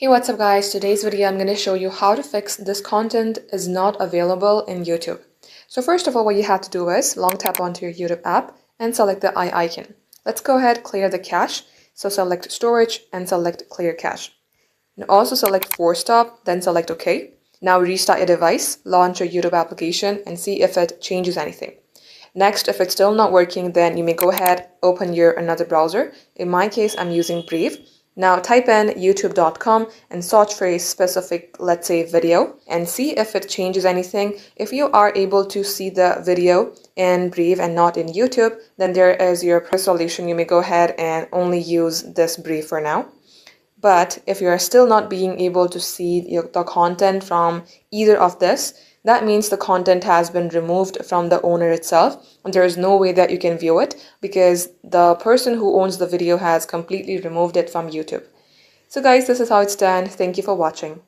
Hey, what's up guys? Today's video I'm going to show you how to fix this content is not available in YouTube. So first of all, what you have to do is long tap onto your YouTube app and select the eye icon. Let's go ahead, clear the cache. So select storage and select clear cache. And also select force stop, then select OK. Now restart your device, launch your YouTube application and see if it changes anything. Next, if it's still not working, then you may go ahead, open your another browser. In my case, I'm using Brave. Now type in youtube.com and search for a specific, let's say, video and see if it changes anything. If you are able to see the video in Brave and not in YouTube, then there is your solution. You may go ahead and only use this Brave for now. But if you are still not being able to see the content from either of this, that means the content has been removed from the owner itself and there is no way that you can view it because the person who owns the video has completely removed it from YouTube. So guys, this is how it's done. Thank you for watching.